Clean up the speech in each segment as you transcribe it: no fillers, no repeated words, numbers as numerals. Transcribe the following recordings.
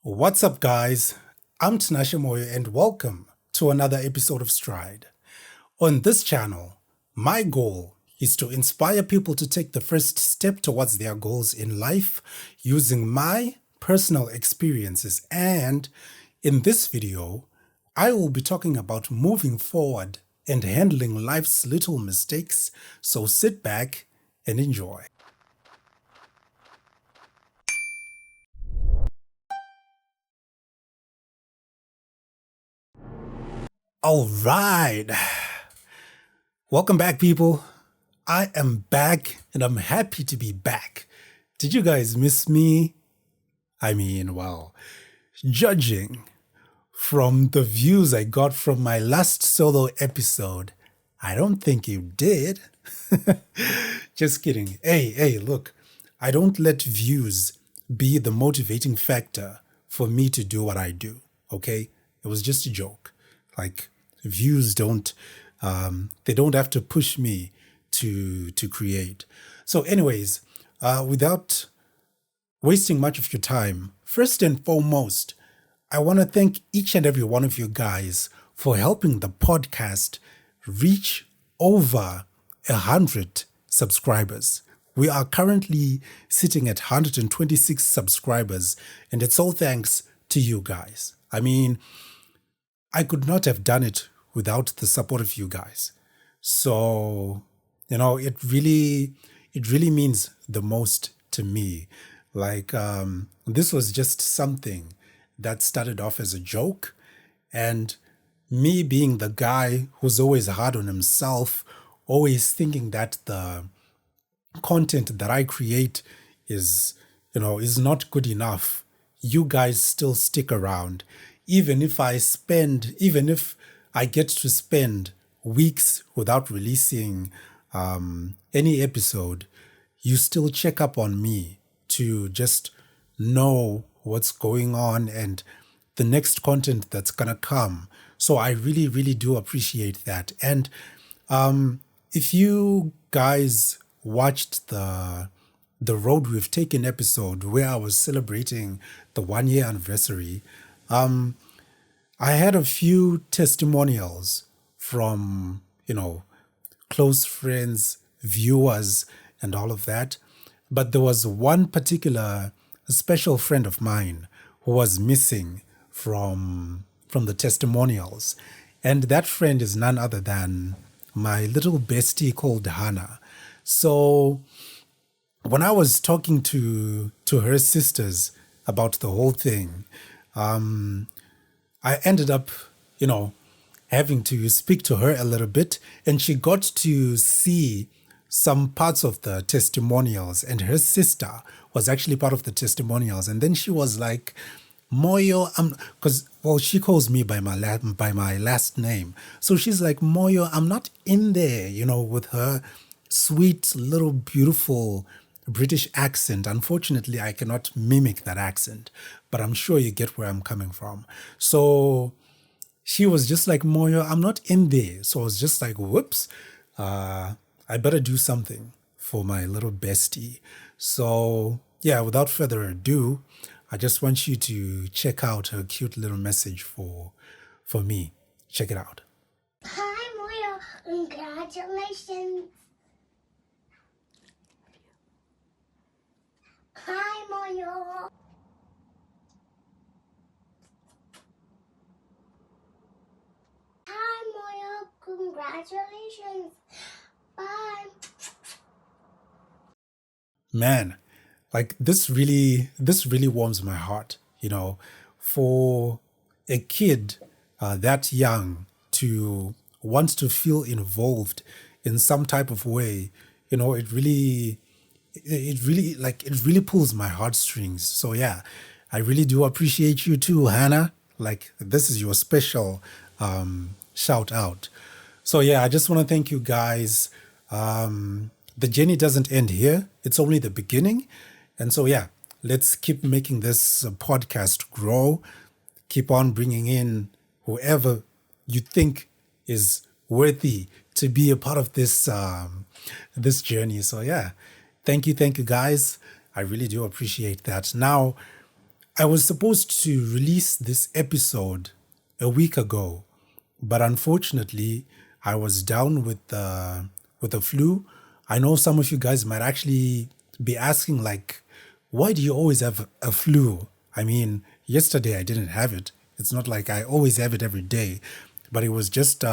What's up, guys? I'm Tinashe Moyo, and welcome to another episode of Stride. On this channel, my goal is to inspire people to take the first step towards their goals in life using my personal experiences. And in this video, I will be talking about moving forward and handling life's little mistakes. So sit back and enjoy. All right. Welcome back, people. I am back and I'm happy to be back. Did you guys miss me? I mean, well, judging from the views I got from my last solo episode, I don't think you did. Just kidding. Hey, look, I don't let views be the motivating factor for me to do what I do, okay? It was just a joke. Like, views don't, they don't have to push me to create. So anyways, without wasting much of your time, first and foremost, I want to thank each and every one of you guys for helping the podcast reach over 100 subscribers. We are currently sitting at 126 subscribers, and it's all thanks to you guys. I mean, I could not have done it without the support of you guys. So, it really means the most to me. Like, this was just something that started off as a joke, and me being the guy who's always hard on himself, always thinking that the content that I create is not good enough. You guys still stick around. Even if I get to spend weeks without releasing any episode, you still check up on me to just know what's going on and the next content that's gonna come. So I really, really do appreciate that. And if you guys watched the Road We've Taken episode where I was celebrating the 1 year anniversary, I had a few testimonials from, close friends, viewers, and all of that. But there was one particular special friend of mine who was missing from the testimonials. And that friend is none other than my little bestie called Hannah. So when I was talking to her sisters about the whole thing, I ended up, having to speak to her a little bit, and she got to see some parts of the testimonials, and her sister was actually part of the testimonials. And then she was like, Moyo, she calls me by my last name. So she's like, Moyo, I'm not in there, with her sweet little beautiful British accent. Unfortunately, I cannot mimic that accent, but I'm sure you get where I'm coming from. So she was just like, Moyo, I'm not in there. So I was just like, whoops, I better do something for my little bestie. So yeah, without further ado, I just want you to check out her cute little message for me. Check it out. Hi, Moyo. Congratulations. Hi, Moyo. Hi, Moyo. Congratulations. Bye. Man, like this really warms my heart, for a kid that young to want to feel involved in some type of way. It really pulls my heartstrings. So yeah, I really do appreciate you too, Hannah. Like, this is your special shout out. So yeah, I just want to thank you guys. The journey doesn't end here. It's only the beginning. And so yeah, let's keep making this podcast grow. Keep on bringing in whoever you think is worthy to be a part of this this journey. So yeah, thank you guys. I really do appreciate that. Now, I was supposed to release this episode a week ago, but unfortunately, I was down with the flu. I know some of you guys might actually be asking, like, why do you always have a flu? I mean, yesterday I didn't have it. It's not like I always have it every day, but it was just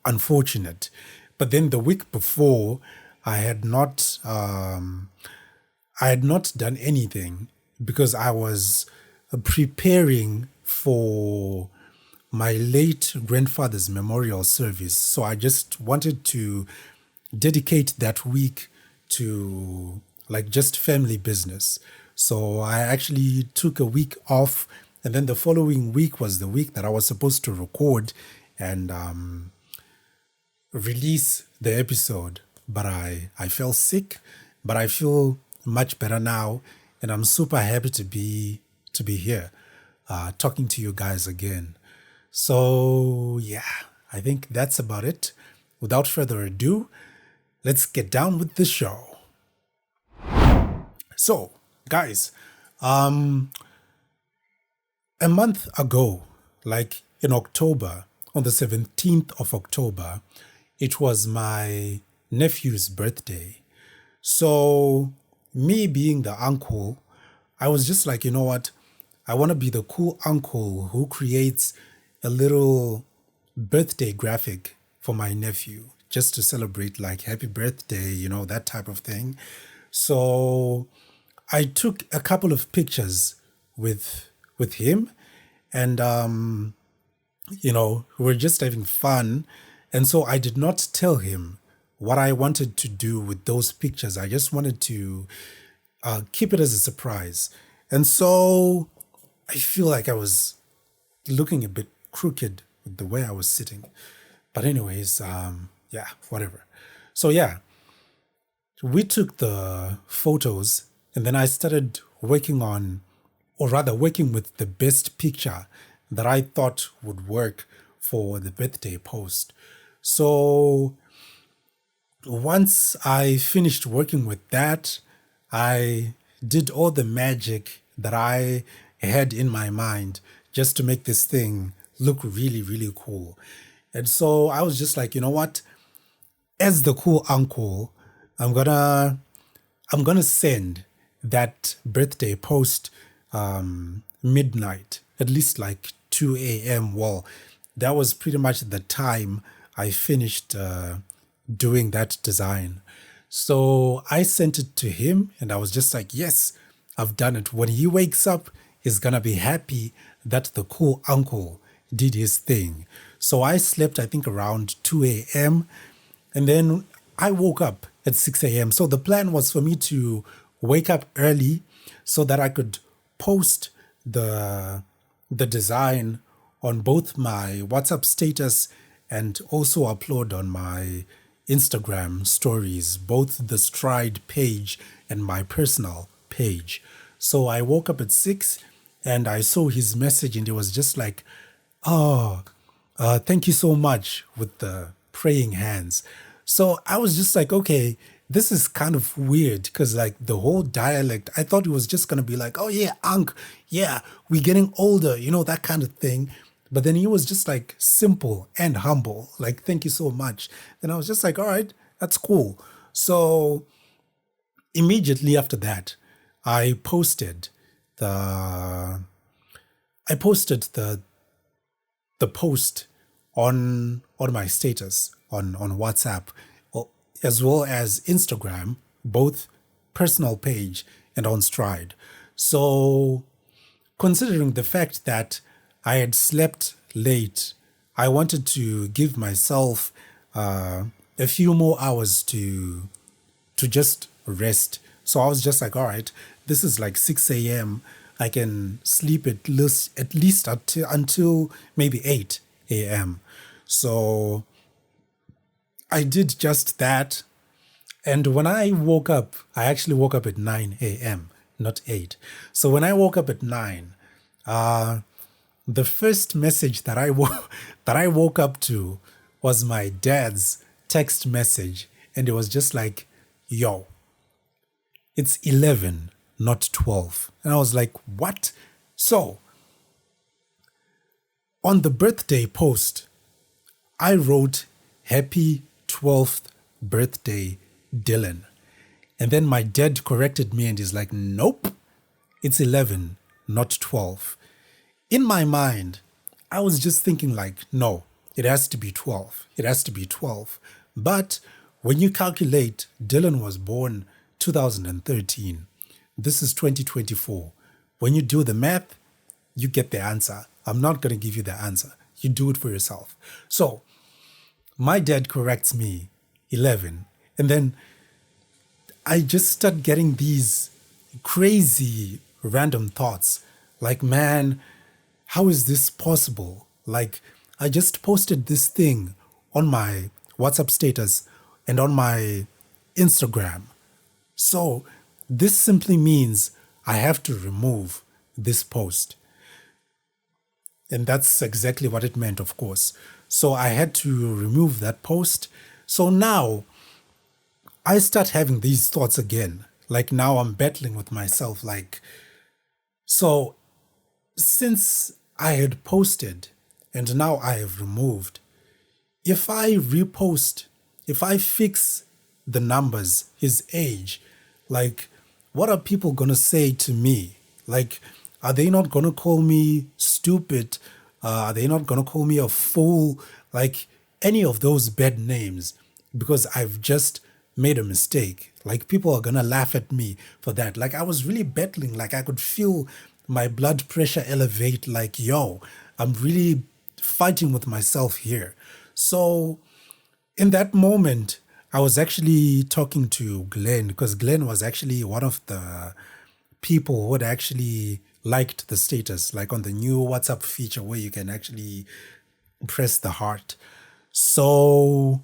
unfortunate. But then the week before, I had not I had not done anything because I was preparing for my late grandfather's memorial service. So I just wanted to dedicate that week to like just family business. So I actually took a week off, and then the following week was the week that I was supposed to record and release the episode. But I fell sick, but I feel much better now, and I'm super happy to be here talking to you guys again. So yeah, I think that's about it. Without further ado, let's get down with the show. So, guys, a month ago, like in October, on the 17th of October, it was my nephew's birthday. So, me being the uncle, I was just like, you know what? I want to be the cool uncle who creates a little birthday graphic for my nephew just to celebrate, like, happy birthday, that type of thing. So I took a couple of pictures with him, and we're just having fun. And so I did not tell him what I wanted to do with those pictures. I just wanted to keep it as a surprise. And so I feel like I was looking a bit crooked with the way I was sitting. But anyways, yeah, whatever. So yeah, we took the photos, and then I started working on, or rather working with the best picture that I thought would work for the birthday post. So once I finished working with that, I did all the magic that I had in my mind just to make this thing look really, really cool. And so I was just like, you know what? As the cool uncle, I'm gonna send that birthday post midnight, at least like 2 a.m. Well, that was pretty much the time I finished doing that design. So I sent it to him, and I was just like, yes, I've done it. When he wakes up, he's gonna be happy that the cool uncle did his thing. So I slept, I think, around 2 a.m. And then I woke up at 6 a.m. So the plan was for me to wake up early so that I could post the design on both my WhatsApp status and also upload on my Instagram stories, both the Stride page and my personal page. So I woke up at 6 and I saw his message, and it was just like, oh, thank you so much, with the praying hands. So I was just like, okay, this is kind of weird because, like, the whole dialect, I thought it was just going to be like, oh, yeah, Unc, yeah, we're getting older, that kind of thing. But then he was just like simple and humble, like, thank you so much. And I was just like, all right, that's cool. So immediately after that, I posted the the post on my status on WhatsApp, as well as Instagram, both personal page and on Stride. So considering the fact that I had slept late, I wanted to give myself a few more hours to just rest. So I was just like, all right, this is like 6 a.m. I can sleep at least until maybe 8 a.m. So I did just that. And when I woke up, I actually woke up at 9 a.m., not 8. So when I woke up at 9, the first message that that I woke up to was my dad's text message. And it was just like, yo, it's 11, not 12. And I was like, what? So, on the birthday post, I wrote, Happy 12th birthday, Dylan. And then my dad corrected me and he's like, nope, it's 11, not 12. In my mind, I was just thinking like, no, it has to be 12. It has to be 12. But when you calculate, Dylan was born 2013. This is 2024. When you do the math, you get the answer. I'm not going to give you the answer. You do it for yourself. So my dad corrects me, 11. And then I just start getting these crazy random thoughts. Like, man, how is this possible? Like, I just posted this thing on my WhatsApp status and on my Instagram. So this simply means I have to remove this post. And that's exactly what it meant, of course. So I had to remove that post. So now I start having these thoughts again. Like now I'm battling with myself. Like, so since I had posted and now I have removed, if I repost, if I fix the numbers, his age, like, what are people going to say to me? Like, are they not going to call me stupid? Are they not going to call me a fool? Like, any of those bad names, because I've just made a mistake. Like, people are going to laugh at me for that. Like, I was really battling. Like, I could feel my blood pressure elevate. Like, yo, I'm really fighting with myself here. So in that moment, I was actually talking to Glenn, because Glenn was actually one of the people who had actually liked the status, like on the new WhatsApp feature where you can actually press the heart. So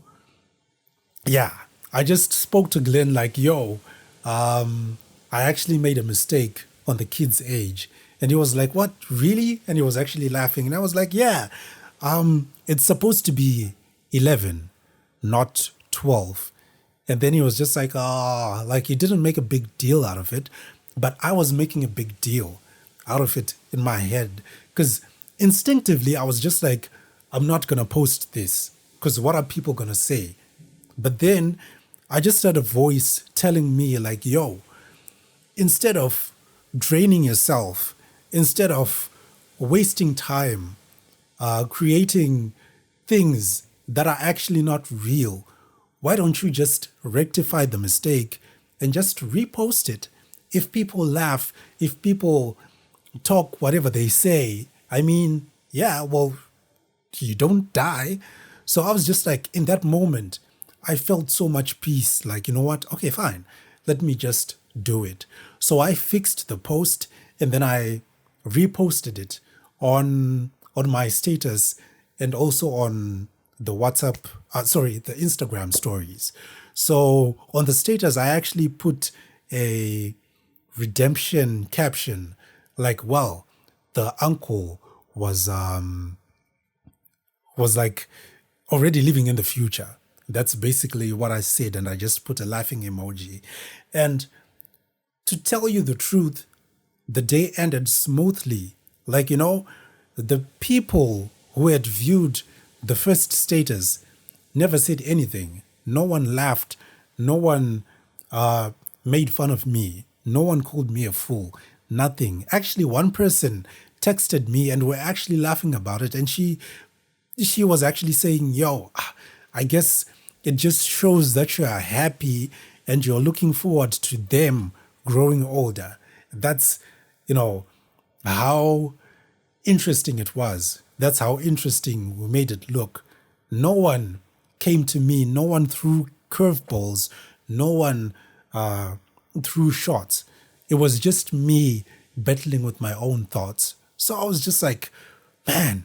yeah, I just spoke to Glenn like, yo, I actually made a mistake on the kid's age. And he was like, what, really? And he was actually laughing. And I was like, yeah, it's supposed to be 11, not 12. And then he was just like, oh, like he didn't make a big deal out of it. But I was making a big deal out of it in my head. Because instinctively, I was just like, I'm not going to post this. Because what are people going to say? But then I just had a voice telling me like, yo, instead of draining yourself, instead of wasting time, creating things that are actually not real, why don't you just rectify the mistake and just repost it? If people laugh, if people talk whatever they say, I mean, yeah, well, you don't die. So I was just like, in that moment, I felt so much peace. Like, you know what? Okay, fine. Let me just do it. So I fixed the post and then I reposted it on my status and also on the WhatsApp, the Instagram stories. So on the status, I actually put a redemption caption like, well, the uncle was like already living in the future. That's basically what I said, and I just put a laughing emoji. And to tell you the truth, the day ended smoothly. Like, you know, the people who had viewed the first status never said anything. No one laughed. No one made fun of me. No one called me a fool. Nothing. Actually, one person texted me and we're actually laughing about it. And she was actually saying, yo, I guess it just shows that you are happy and you're looking forward to them growing older. That's, you know, how interesting it was. That's how interesting we made it look. No one came to me. No one threw curveballs. No one threw shots. It was just me battling with my own thoughts. So I was just like, man,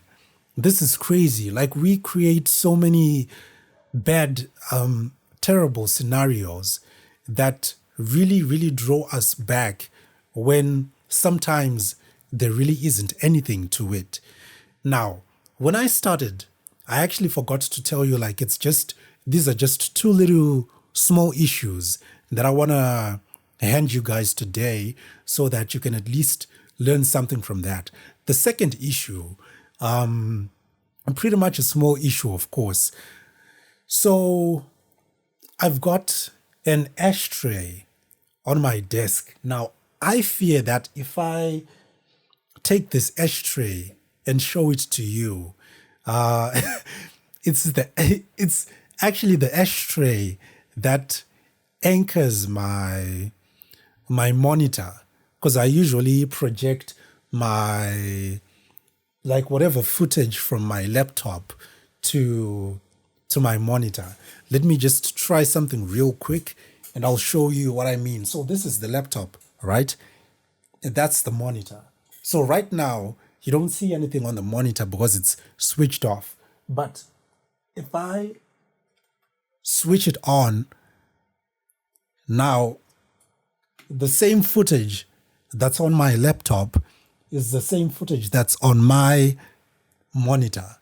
this is crazy. Like, we create so many bad, terrible scenarios that really, really draw us back when sometimes there really isn't anything to it. Now, when I started, I actually forgot to tell you, like, these are just two little small issues that I want to hand you guys today so that you can at least learn something from that. The second issue, pretty much a small issue, of course. So I've got an ashtray on my desk. Now, I fear that if I take this ashtray and show it to you, it's actually the ashtray that anchors my monitor, because I usually project my whatever footage from my laptop to my monitor. Let me just try something real quick and I'll show you what I mean. So this is the laptop, right? And that's the monitor. So right now, you don't see anything on the monitor because it's switched off. But if I switch it on, now the same footage that's on my laptop is the same footage that's on my monitor.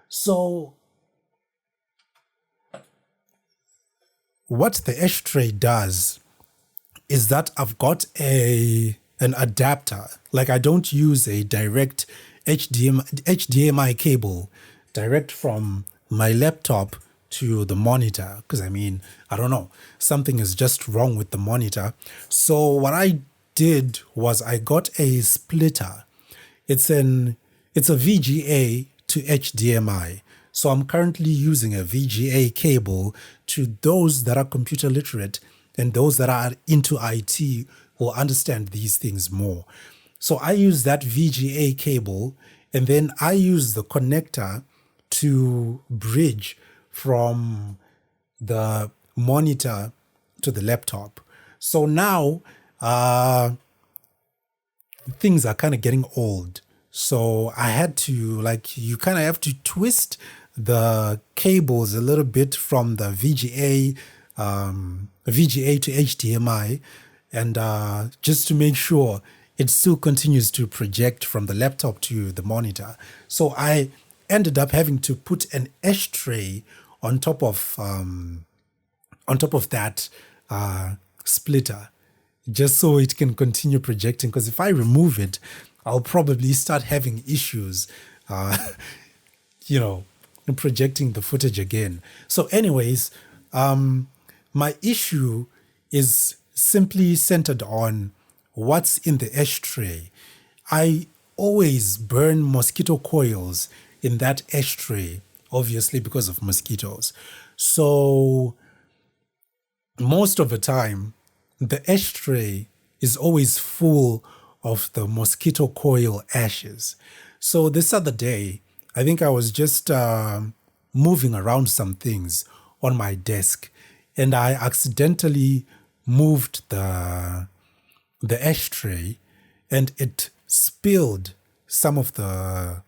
So what the ashtray does is that I've got an adapter. Like, I don't use a direct HDMI cable direct from my laptop to the monitor, because I don't know, something is just wrong with the monitor. So what I did was I got a splitter. It's a VGA to HDMI. So I'm currently using a VGA cable. To those that are computer literate and those that are into IT will understand these things more. So I use that VGA cable, and then I use the connector to bridge from the monitor to the laptop. So now things are kind of getting old. So I had to, you kind of have to twist the cables a little bit from the VGA to HDMI, and just to make sure it still continues to project from the laptop to the monitor. So I ended up having to put an ashtray on top of that splitter, just so it can continue projecting. Because if I remove it, I'll probably start having issues, projecting the footage again. So anyways, my issue is simply centered on what's in the ashtray. I always burn mosquito coils in that ashtray, obviously because of mosquitoes. So most of the time, the ashtray is always full of the mosquito coil ashes. So this other day, I think I was just moving around some things on my desk, and I accidentally moved the ashtray, and it spilled some of the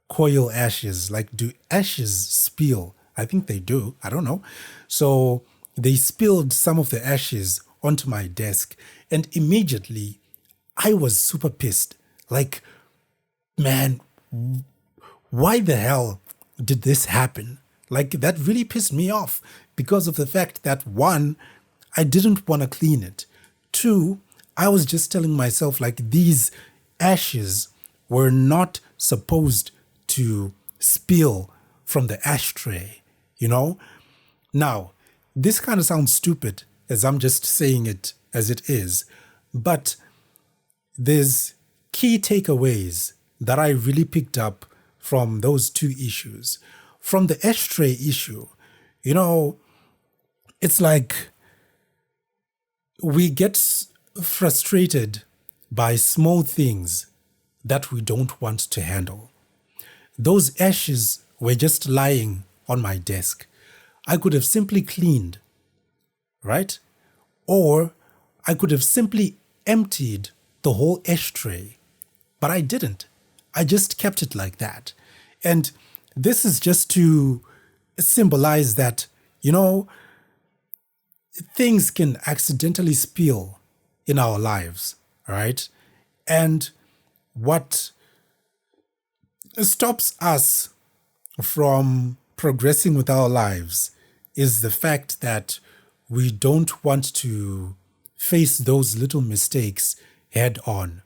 coil ashes. Like, do ashes spill? I think they do. I don't know. So they spilled some of the ashes onto my desk, and immediately I was super pissed. Like, man, why the hell did this happen? Like, that really pissed me off because of the fact that, one, I didn't want to clean it. Two, I was just telling myself, these ashes were not supposed to spill from the ashtray, Now, this kind of sounds stupid as I'm just saying it as it is, but there's key takeaways that I really picked up from those two issues. From the ashtray issue, it's like we get frustrated by small things that we don't want to handle. Those ashes were just lying on my desk. I could have simply cleaned, right? Or I could have simply emptied the whole ashtray, but I didn't. I just kept it like that. And this is just to symbolize that, things can accidentally spill in our lives, right? And what stops us from progressing with our lives is the fact that we don't want to face those little mistakes head on.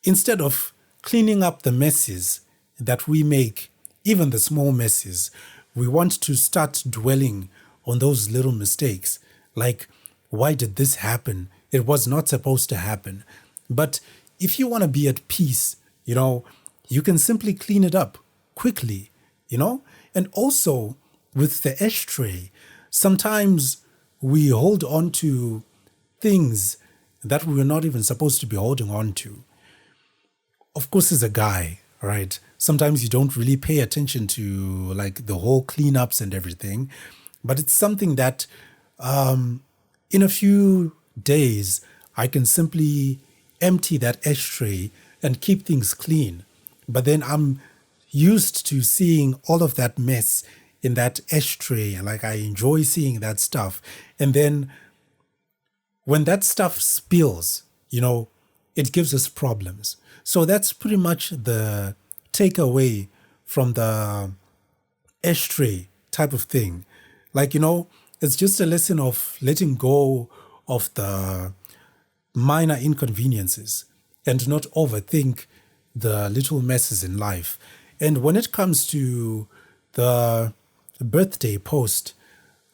Instead of cleaning up the messes that we make, even the small messes, we want to start dwelling on those little mistakes. Like, why did this happen? It was not supposed to happen. But if you want to be at peace, you can simply clean it up quickly, And also with the ashtray, sometimes we hold on to things that we're not even supposed to be holding on to. Of course, as a guy, right? Sometimes you don't really pay attention to like the whole cleanups and everything, but it's something that in a few days, I can simply empty that ashtray and keep things clean. But then I'm used to seeing all of that mess in that ashtray. Like I enjoy seeing that stuff. And then when that stuff spills, it gives us problems. So that's pretty much the takeaway from the ashtray type of thing. Like, it's just a lesson of letting go of the minor inconveniences and not overthink the little messes in life. And when it comes to the birthday post,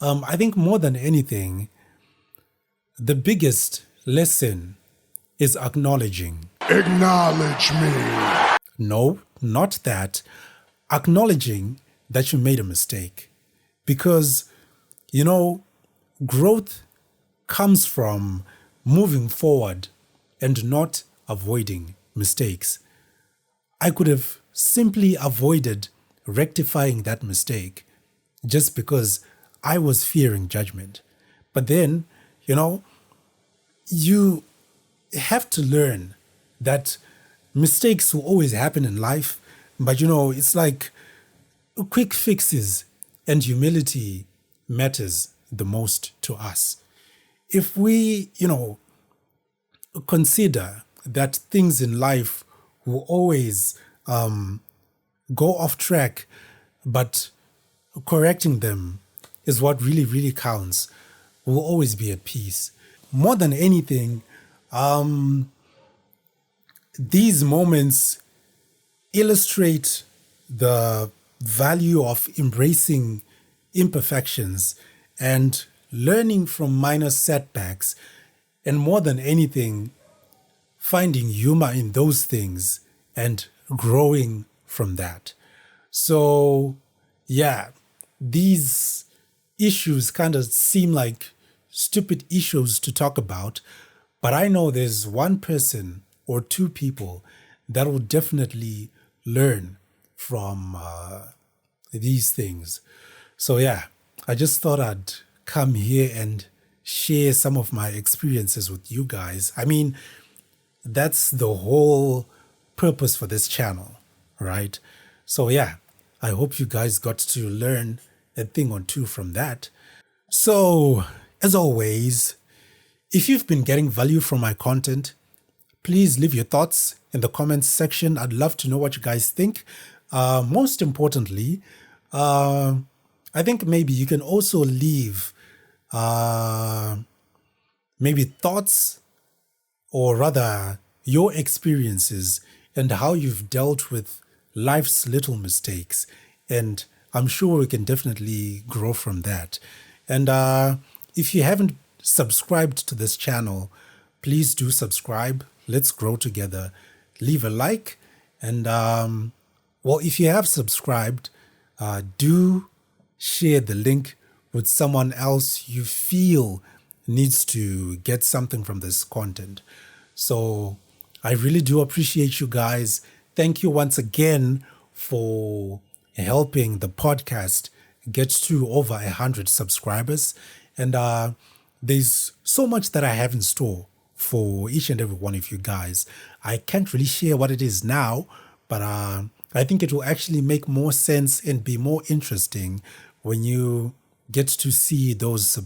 I think more than anything, the biggest lesson is acknowledging. Acknowledge me. No, not that. Acknowledging that you made a mistake. Because, growth comes from moving forward and not avoiding mistakes. I could have simply avoided rectifying that mistake just because I was fearing judgment. But then, you have to learn that mistakes will always happen in life, but it's like quick fixes and humility matters the most to us. If we, consider that things in life will always go off track, but correcting them is what really, really counts, we'll always be at peace. More than anything, these moments illustrate the value of embracing imperfections and learning from minor setbacks, and more than anything, finding humor in those things and growing from that. So, yeah, these issues kind of seem like stupid issues to talk about, but I know there's one person or two people that will definitely learn from these things. So yeah, I just thought I'd come here and share some of my experiences with you guys. I mean, that's the whole purpose for this channel, right? So yeah, I hope you guys got to learn a thing or two from that. So, as always, if you've been getting value from my content, please leave your thoughts in the comments section. I'd love to know what you guys think. Most importantly, I think maybe you can also leave maybe thoughts, or rather your experiences and how you've dealt with life's little mistakes. And I'm sure we can definitely grow from that. And if you haven't subscribed to this channel, please do subscribe. Let's grow together. Leave a like. And well, if you have subscribed, do share the link with someone else you feel needs to get something from this content. So I really do appreciate you guys. Thank you once again for helping the podcast get to over 100 subscribers. And there's so much that I have in store for each and every one of you guys. I can't really share what it is now, but I think it will actually make more sense and be more interesting when you get to see those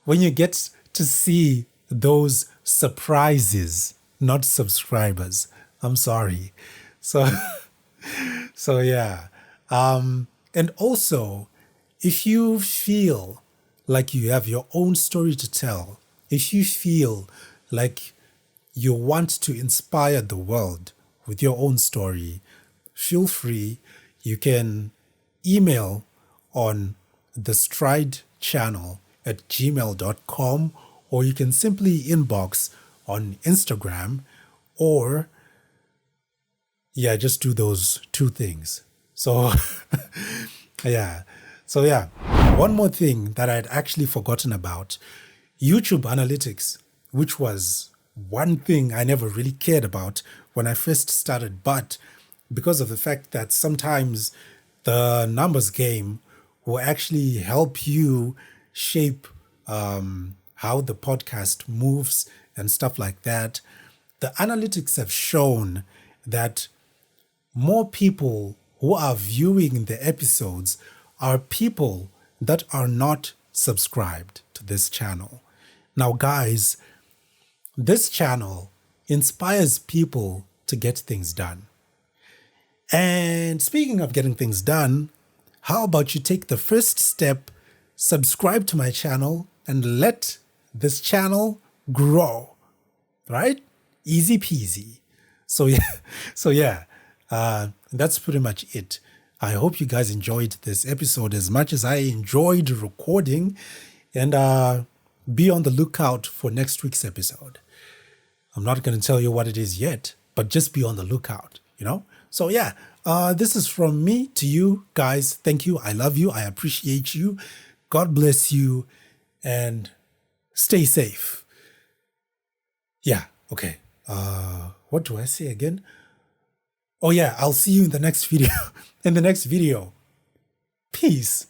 when you get to see those surprises, not subscribers. I'm sorry. So yeah. And also, If you feel like you have your own story to tell, if you feel like you want to inspire the world with your own story, feel free. You can email on the Stride channel at gmail.com, or you can simply inbox on Instagram, or yeah, just do those two things. So yeah. So yeah, one more thing that I'd actually forgotten about, YouTube analytics, which was one thing I never really cared about when I first started, but because of the fact that sometimes the numbers game will actually help you shape how the podcast moves and stuff like that. The analytics have shown that more people who are viewing the episodes are people that are not subscribed to this channel. Now, guys, this channel inspires people to get things done. And speaking of getting things done, how about you take the first step, subscribe to my channel, and let this channel grow, right? Easy peasy. So yeah, that's pretty much it. I hope you guys enjoyed this episode as much as I enjoyed recording, and be on the lookout for next week's episode. I'm not going to tell you what it is yet, but just be on the lookout, you know? So yeah, this is from me to you guys. Thank you. I love you. I appreciate you. God bless you, and stay safe. Yeah, okay. What do I say again? Oh yeah, I'll see you in the next video. In the next video. Peace.